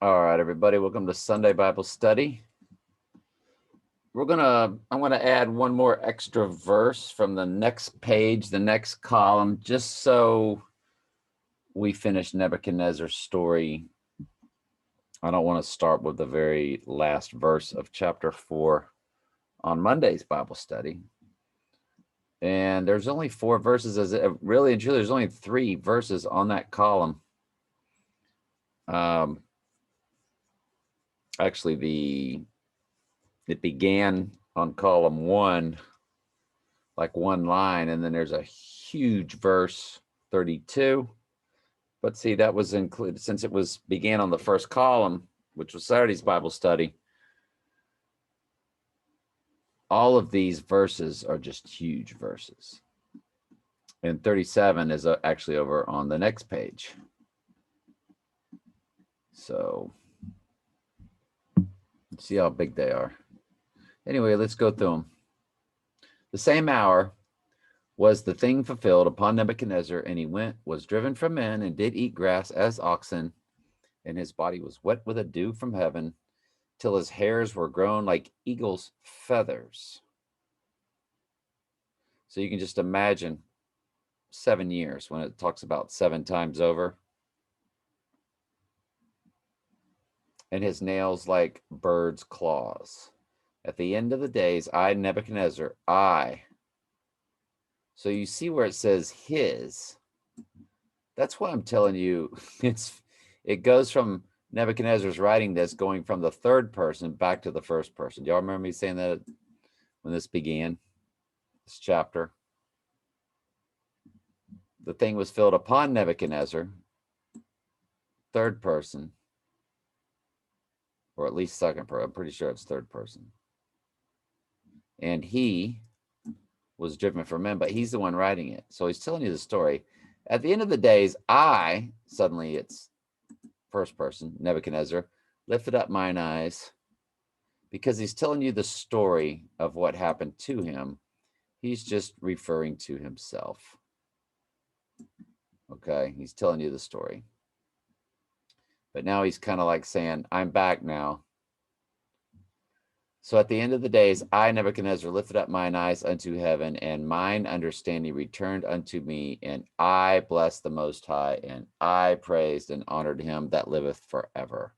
All right, everybody, welcome to Sunday Bible Study. I'm gonna add one more extra verse from the next page, the next column, just so we finish Nebuchadnezzar's story. I don't want to start with the very last verse of chapter 4 on Monday's Bible study. And there's only 4 verses, really and truly, there's only 3 verses on that column. Actually, it began on column 1, like one line, and then there's a huge verse 32. But see, that was included since it began on the first column, which was Saturday's Bible study. All of these verses are just huge verses. And 37 is actually over on the next page. So see how big they are. Anyway, let's go through them. The same hour was the thing fulfilled upon Nebuchadnezzar, and he was driven from men, and did eat grass as oxen, and his body was wet with a dew from heaven, till his hairs were grown like eagle's feathers. So you can just imagine 7 years when it talks about 7 times over. And his nails like birds' claws. At the end of the days, I, Nebuchadnezzar, So you see where it says his. That's why I'm telling you, it goes from Nebuchadnezzar's writing this, going from the third person back to the first person. Do y'all remember me saying that when this began, this chapter? The thing was filled upon Nebuchadnezzar, third person, or at least second person. I'm pretty sure it's third person. And he was driven from men, but he's the one writing it. So he's telling you the story. At the end of the days, suddenly it's first person, Nebuchadnezzar, lifted up mine eyes, because he's telling you the story of what happened to him. He's just referring to himself. Okay, he's telling you the story. But now he's kind of like saying, I'm back now. So at the end of the days, I, Nebuchadnezzar, lifted up mine eyes unto heaven, and mine understanding returned unto me, and I blessed the Most High, and I praised and honored him that liveth forever,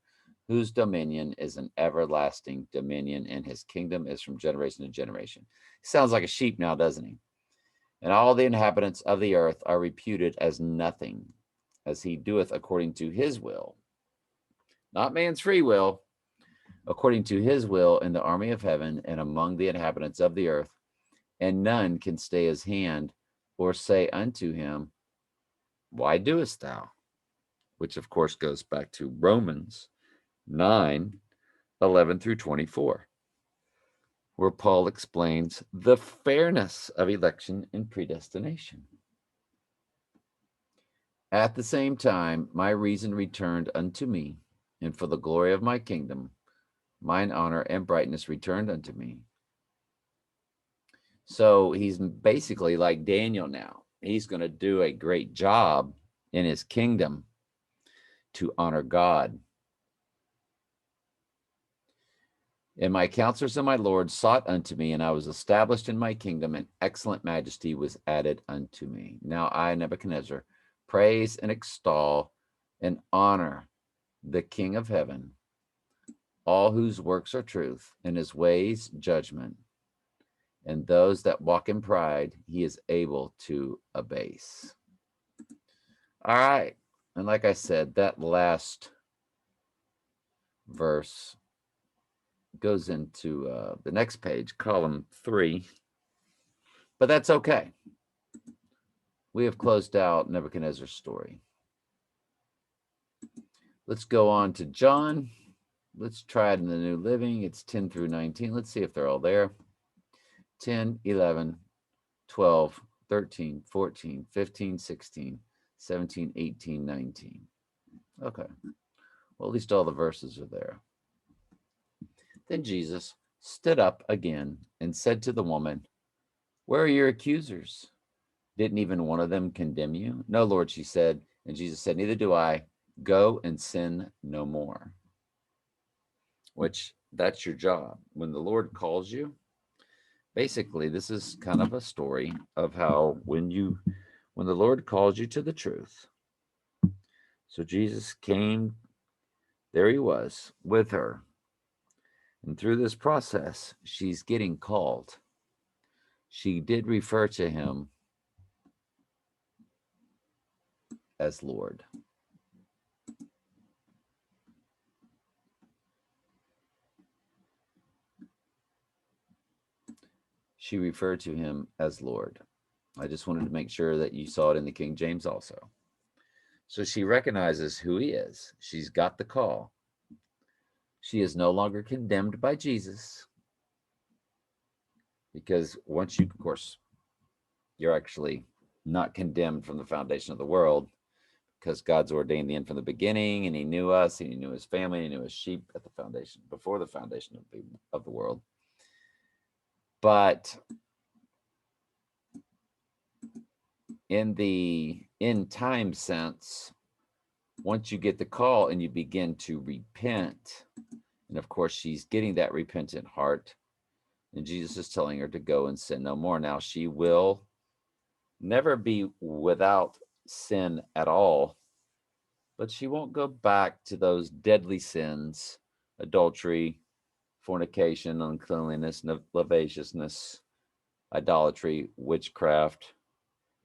whose dominion is an everlasting dominion, and his kingdom is from generation to generation. He sounds like a sheep now, doesn't he? And all the inhabitants of the earth are reputed as nothing, as he doeth according to his will, not man's free will, according to his will in the army of heaven and among the inhabitants of the earth. And none can stay his hand or say unto him, why doest thou? Which, of course, goes back to Romans 9:11-24, where Paul explains the fairness of election and predestination. At the same time, my reason returned unto me, and for the glory of my kingdom, mine honor and brightness returned unto me. So he's basically like Daniel now. He's going to do a great job in his kingdom to honor God. And my counselors and my lords sought unto me, and I was established in my kingdom, and excellent majesty was added unto me. Now I, Nebuchadnezzar, praise and extol and honor the King of heaven, all whose works are truth, and his ways judgment, and those that walk in pride he is able to abase. All right. And like I said, that last verse goes into the next page, column 3. But that's okay. We have closed out Nebuchadnezzar's story. Let's go on to John. Let's try it in the New Living. It's 10-19. Let's see if they're all there. 10, 11, 12, 13, 14, 15, 16, 17, 18, 19. Okay. Well, at least all the verses are there. Then Jesus stood up again and said to the woman, where are your accusers? Didn't even one of them condemn you? No, Lord, she said. And Jesus said, neither do I. Go and sin no more. which that's your job. When the Lord calls you, basically, this is kind of a story of how when the Lord calls you to the truth. So Jesus came, there he was with her. And through this process, she's getting called. She did refer to him as Lord. She referred to him as Lord. I just wanted to make sure that you saw it in the King James also. So she recognizes who he is. She's got the call. She is no longer condemned by Jesus, because once you, of course, you're actually not condemned from the foundation of the world, because God's ordained the end from the beginning, and he knew us, and he knew his family, and he knew his sheep at the foundation, before the foundation of the world. But in the end time sense, once you get the call and you begin to repent, and of course she's getting that repentant heart, and Jesus is telling her to go and sin no more. Now she will never be without sin at all, but she won't go back to those deadly sins: adultery, fornication, uncleanliness, lasciviousness, idolatry, witchcraft,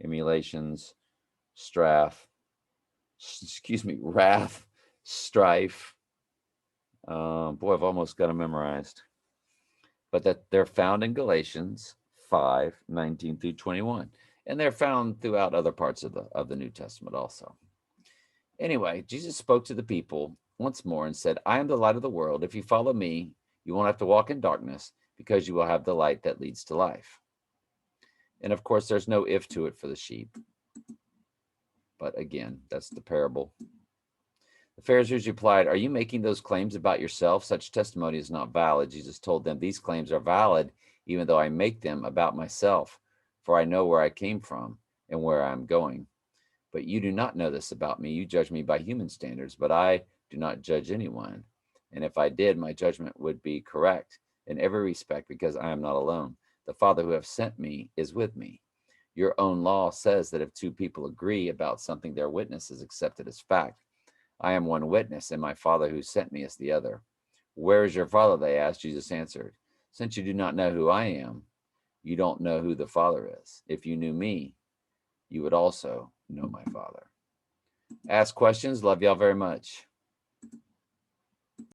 emulations, wrath, strife. Boy, I've almost got them memorized. But that they're found in Galatians 5:19 through 21. And they're found throughout other parts of the New Testament also. Anyway, Jesus spoke to the people once more and said, I am the light of the world. If you follow me, you won't have to walk in darkness, because you will have the light that leads to life. And of course, there's no if to it for the sheep. But again, that's the parable. The Pharisees replied, are you making those claims about yourself? Such testimony is not valid. Jesus told them, these claims are valid, even though I make them about myself, for I know where I came from and where I am going. But you do not know this about me. You judge me by human standards, but I do not judge anyone. And if I did, my judgment would be correct in every respect, because I am not alone. The Father who has sent me is with me. Your own law says that if two people agree about something, their witness is accepted as fact. I am one witness, and my Father who sent me is the other. Where is your Father? They asked. Jesus answered, since you do not know who I am, you don't know who the Father is. If you knew me, you would also know my Father. Ask questions. Love y'all very much.